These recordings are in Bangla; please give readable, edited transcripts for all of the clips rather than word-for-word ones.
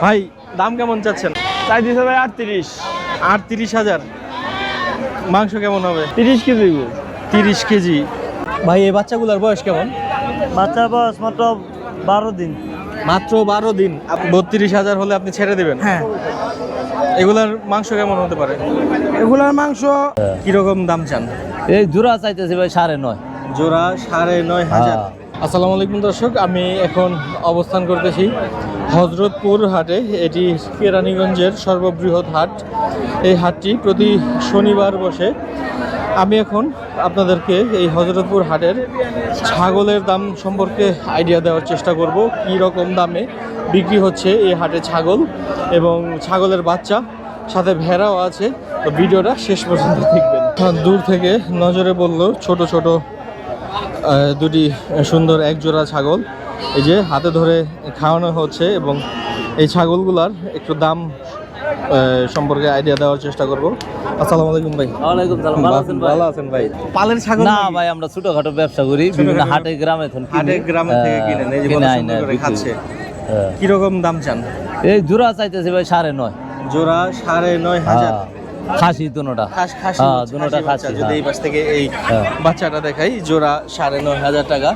ভাই দাম কেমন চাচ্ছেন? চাই দিছে ভাই 38। 38,000। মাংস কেমন হবে? 30 কেজি। 30 কেজি। ভাই এই বাচ্চাগুলোর বয়স কেমন? বাচ্চার বয়স মাত্র 12 দিন। মাত্র 12 দিন। 32,000 হলে আপনি ছেড়ে দিবেন? হ্যাঁ। এগুলার মাংস কেমন হতে পারে? এগুলার মাংস কিরকম দাম চান? এই জোড়া চাইতেছে ভাই 9.5। জোড়া 9,500। আসসালামু আলাইকুম দর্শক, আমি এখন অবস্থান করতেছি হযরতপুর হাটে। এটি কেরানীগঞ্জের সর্ববৃহৎ হাট। এই হাটটি প্রতি শনিবার বসে। আমি এখন আপনাদেরকে এই হযরতপুর হাটের ছাগলের দাম সম্পর্কে আইডিয়া দেওয়ার চেষ্টা করব। কী রকম দামে বিক্রি হচ্ছে এই হাটে ছাগল এবং ছাগলের বাচ্চা, সাথে ভেড়াও আছে। তো ভিডিওটা শেষ পর্যন্ত দেখবেন। দূর থেকে নজরে বলল ছোট ছোট দুটি সুন্দর এক জোড়া ছাগল এই যে হাতে ধরে খাওয়ানো হচ্ছে, এবং এই ছাগলগুলার একটু দাম সম্পর্কে আইডিয়া দেওয়ার চেষ্টা করব। আসসালামু আলাইকুম ভাই। ওয়ালাইকুম সালাম। ভালো আছেন ভাই? ভালো আছেন ভাই? পালের ছাগল না ভাই, আমরা ছোটখাটো ব্যবসা করি, বিভিন্ন হাটে গ্রামে থেকে কিনেন। এই যে কত সুন্দর করে খাচ্ছে। কি রকম দাম চান? এই জোড়া চাইতেছে ভাই 9.5। জোড়া 9,500। খাসি দুটোটা। দুটোটা খাসি। যদি এই পাশ থেকে এই বাচ্চাটা দেখাই, জোড়া 9,500 টাকা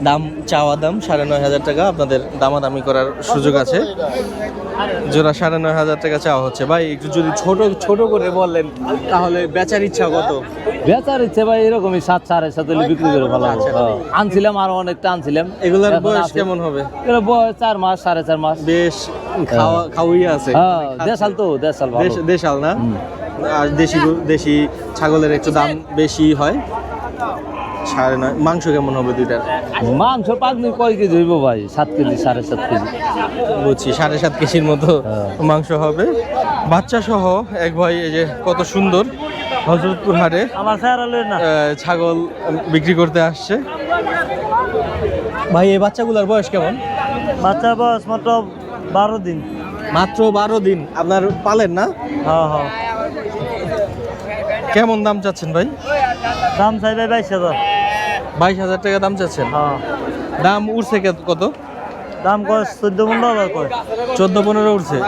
দাম, চাওয়া দাম 9,500 টাকা। আপনাদের দামাদামি করার সুযোগ আছে। জোড়া 9,500 টাকা চাওয়া হচ্ছে। ভাই একটু যদি ছোট ছোট করে বললেন তাহলে বেচার ইচ্ছা কত? বেচার ইচ্ছে ভাই এরকমই 7-7.5 হলে বিক্রি করে ভালো। আনছিলাম আরো অনেকটা আনছিলাম। এগুলোর বয়স কেমন হবে? এগুলো বয়স 4 মাস 4.5 মাস। বেশ খাওয়াই আছে। দেশাল তো, দেশাল ভালো। দেশাল না? আর দেশি ছাগলের একটু দাম বেশি হয়। 9.5। মাংস কেমন হবে দুইটার? মাংস পাকনি কয় কেজি হইব ভাই? 7 কেজি 7.5 কেজি। বুঝছি, 7.5 কেজির মতো মাংস হবে। বাচ্চা সহ এক ভাই এই যে কত সুন্দর হযরতপুর হাটে আমার ছাগল বিক্রি করতে আসছে। ভাই এই বাচ্চাগুলোর বয়স কেমন? বাচ্চার বয়স মাত্র 12 দিন। মাত্র 12 দিন। আপনার পালেন না? হ্যাঁ হ্যাঁ। কেমন দাম চাচ্ছেন ভাই? দাম চাই ভাই 22,000। 22,000 টাকা দাম চাচ্ছেন? হ্যাঁ। দাম উঠছে কত? দাম কয় 14-15,000 কয়। 14-15 উঠছে।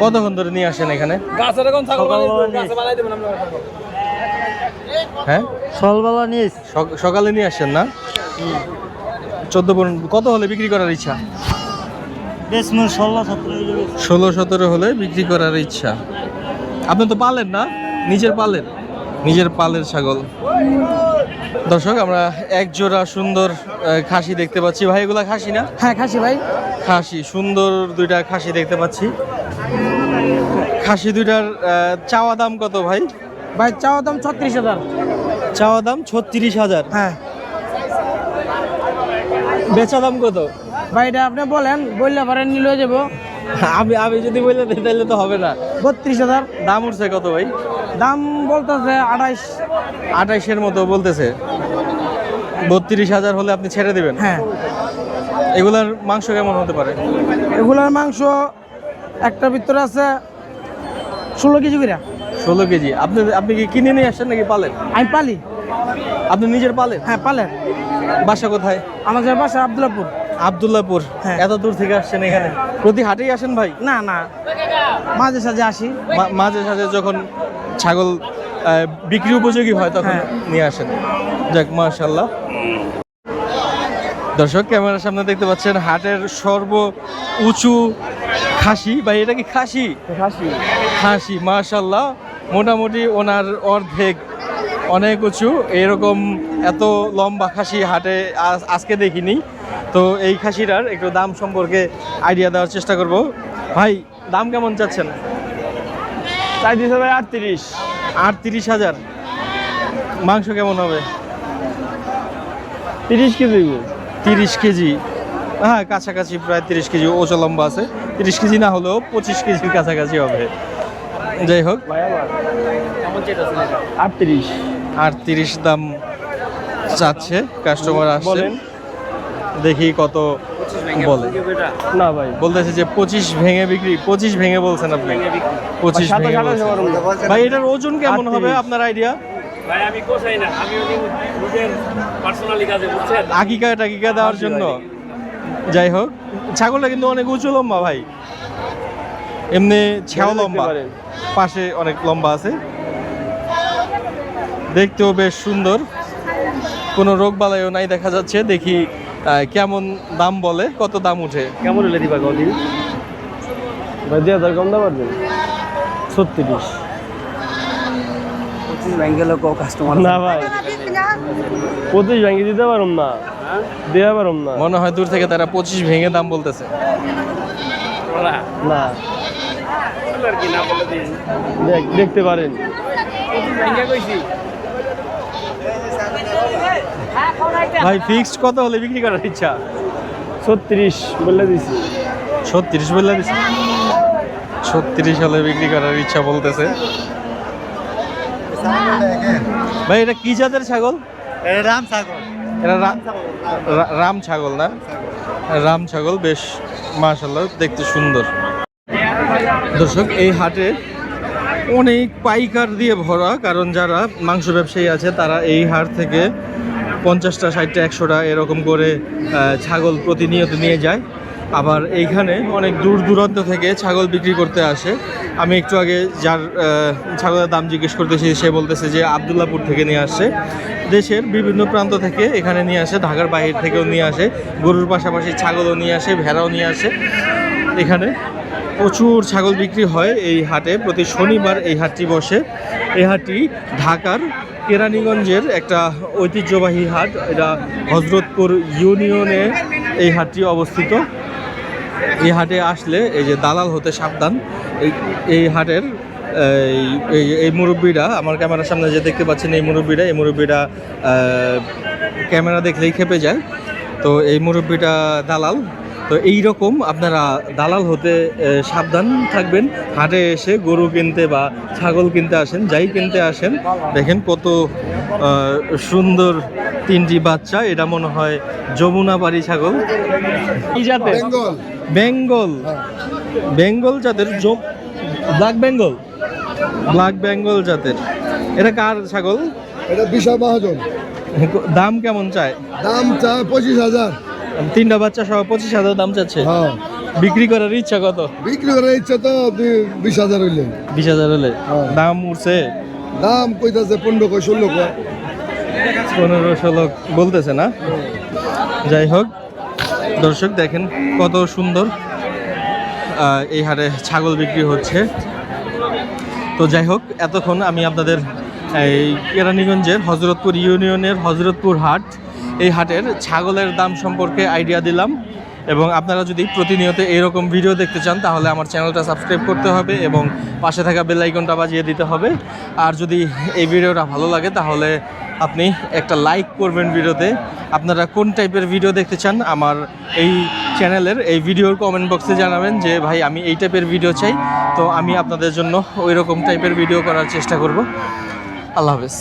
কতক্ষণ ধরে নিয়ে আসেন এখানে? হ্যাঁ, সকালবেলা নিয়েছি। সকালে নিয়ে আসেন না? 14-15 কত হলে বিক্রি করার ইচ্ছা? 16-17 হলে বিক্রি করার ইচ্ছা। আপনি তো পালেন না? নিজের পালের ছাগল। দর্শক, আমরা এক জোড়া সুন্দর খাসি দেখতে পাচ্ছি। ভাই এগুলা খাসি না? হ্যাঁ খাসি ভাই। খাসি, সুন্দর দুইটা খাসি দেখতে পাচ্ছি। খাসি দুইটার চাওয়া দাম কত ভাই? ভাই চাওয়া দাম 36,000। চাওয়া দাম 36,000। হ্যাঁ। বেচা দাম কত? ভাই এটা আপনি বলেন, বললে পারেন নিয়ে যাবো। আমি যদি বলে দিই তাহলে তো হবে না। 32,000। দাম উঠছে কত ভাই? দাম বলতেছে 28-এর মতো বলতেছে। 32,000 হলে আপনি ছেড়ে দিবেন? হ্যাঁ। এগুলার মাংস কেমন হতে পারে? এগুলার মাংস একটার ভিতরে আছে 16 কেজি করে। 16 কেজি। আপনি কি কিনে নিয়ে আসছেন নাকি পালেন? আমি পালি। আপনি নিজের পালেন? হ্যাঁ পালেন। বাসা কোথায়? আমাদের বাসা আব্দুল্লাহপুর। আব্দুল্লাহপুর। হ্যাঁ। এত দূর থেকে আসছেন এখানে? প্রতি হাটেই আসেন ভাই? না না, মাঝে সাঝে আসি। মাঝে সাঝে যখন ছাগল বিক্রি উপযোগী হয় তখন নিয়ে আসেন। যাক, মাশাআল্লাহ। দর্শক, ক্যামেরার সামনে দেখতে পাচ্ছেন হাটের সর্ব উঁচু খাসি। ভাই এটা কি খাসি? খাসি, মাশাআল্লাহ। মোটামুটি ওনার অর্ধেক, অনেক উঁচু। এরকম এত লম্বা খাসি হাটে আজকে দেখিনি। তো এই খাসিটার একটু দাম সম্পর্কে আইডিয়া দেওয়ার চেষ্টা করব। ভাই দাম কেমন চাচ্ছেন? চাই দিছে ভাই 38। 38,000। মাংস কেমন হবে? 30 কেজি। 30 কেজি। হ্যাঁ, কাছাকাছি প্রায় 30 কেজি। ওচা লম্বা আছে। 30 কেজি না হলেও 25 কেজির কাছাকাছি হবে। যাই হোক, 38 দাম চাচ্ছে কাস্টমার আসছে। দেখি কত বলে। না ভাই বলতেছে যে 25 ভেঙে বিক্রি। 25 ভেঙে বলছেন আপনি? 25 ভেঙে বলছেন। ভাই এটার ওজন কেমন হবে আপনার আইডিয়া? ভাই আমি কোথায় না, আমি নিজের পার্সোনালি কাজে, বুঝছেন? আকিকা টাকিকা দেওয়ার জন্য। যাই হোক, ছাগলটা কিন্তু অনেক উঁচু লম্বা ভাই। এমনি ছেও লম্বা, পারেন। পাশে অনেক লম্বা আছে, দেখতেও বেশ সুন্দর, কোনো রোগ বালাইও নাই দেখা যাচ্ছে। দেখি কেমন দাম বলে, কত দাম উঠে। কেমন হলে দিবা কদি ভাই 2000 কম দাম পারবেন 36 ব্যাঙ্গেল কাস্টমার না ভাই 25 ভেঙে দিতে পারুম না, দেওয়া পারুম না। মনে হয় দূর থেকে তারা 25 ভেঙে দাম বলতেছে। ওরা না আর কি না বলে দিন দেখতে পারেন। ভেঙে কইছি ভাই ফিক্সড কত হলে বিক্রি করার ইচ্ছা? 36 বলে দিছি। 36 বললে দিছে, 36 হলে বিক্রি করার ইচ্ছা বলতেছে। ভাই এটা কি জাতের ছাগল? রাম সাগর এটা রাম ছাগল না? রাম ছাগল, বেশ মাশাআল্লাহ দেখতে সুন্দর। দর্শক, এই হাটে অনেক পাইকার দিয়ে ভরা, কারণ যারা মাংস ব্যবসায়ী আছে তারা এই হাট থেকে 50টা 60টা 100টা এরকম করে ছাগল প্রতিনিয়ত নিয়ে যায়। আবার এইখানে অনেক দূর দূরান্ত থেকে ছাগল বিক্রি করতে আসে। আমি একটু আগে যার ছাগলের দাম জিজ্ঞেস করতেছি, সে বলতেছে যে আবদুল্লাপুর থেকে নিয়ে আসছে। দেশের বিভিন্ন প্রান্ত থেকে এখানে নিয়ে আসে, ঢাকার বাইরে থেকেও নিয়ে আসে, গরুর পাশাপাশি ছাগলও নিয়ে আসে, ভেড়াও নিয়ে আসে। এখানে প্রচুর ছাগল বিক্রি হয় এই হাটে। প্রতি শনিবার এই হাটটি বসে। এই হাটটি ঢাকার কেরানীগঞ্জের একটা ঐতিহ্যবাহী হাট। এটা হজরতপুর ইউনিয়নে এই হাটটি অবস্থিত। এই হাটে আসলে এই যে দালাল হতে সাবধান। এই হাটের এই মুরব্বীরা, আমার ক্যামেরার সামনে যে দেখতে পাচ্ছেন এই মুরব্বীরা ক্যামেরা দেখলেই খেপে যায়। তো এই মুরব্বীটা দালাল। তো এই রকম আপনারা দালাল হতে সাবধান থাকবেন। হাটে এসে গরু কিনতে বা ছাগল কিনতে আসেন, যাই কিনতে আসেন, দেখেন কত সুন্দর 3টি বাচ্চা। এটা মনে হয় যমুনাপাড়ি ছাগল। কি জাতের? বেঙ্গল। বেঙ্গল জাতের, ব্ল্যাক বেঙ্গল জাতের। এটা কার ছাগল? এটা বিশাল মহাজন। দাম কেমন চায়? দাম চায় 25,000। 3টা বাচ্চা সহ 25,000 দাম চাচ্ছে। হ্যাঁ, বিক্রি করার ইচ্ছা কত? বিক্রি করার ইচ্ছা তো 20,000 হইলে। 20,000 হলে হ্যাঁ। দাম উঠছে? দাম কইতাছে 15 কয় 16 কয়। 15-16 বলতেছে না? যাই হোক দর্শক, দেখেন কত সুন্দর এই হাটে ছাগল বিক্রি হচ্ছে। তো যাই হোক, এতক্ষণ আমি আপনাদের এই কেরানীগঞ্জের হজরতপুর ইউনিয়নের হজরতপুর হাট, এই হাটের ছাগলের দাম সম্পর্কে আইডিয়া দিলাম। এবং আপনারা যদি প্রতিনিয়ত এরকম ভিডিও দেখতে চান তাহলে আমার চ্যানেলটা সাবস্ক্রাইব করতে হবে এবং পাশে থাকা বেল আইকনটা বাজিয়ে দিতে হবে। আর যদি এই ভিডিওটা ভালো লাগে তাহলে আপনি একটা লাইক করবেন ভিডিওতে। আপনারা কোন টাইপের ভিডিও দেখতে চান আমার এই চ্যানেলের এই ভিডিওর কমেন্ট বক্সে জানাবেন যে ভাই আমি এই টাইপের ভিডিও চাই। তো আমি আপনাদের জন্য ওই রকম টাইপের ভিডিও করার চেষ্টা করব। আল্লাহ হাফেজ।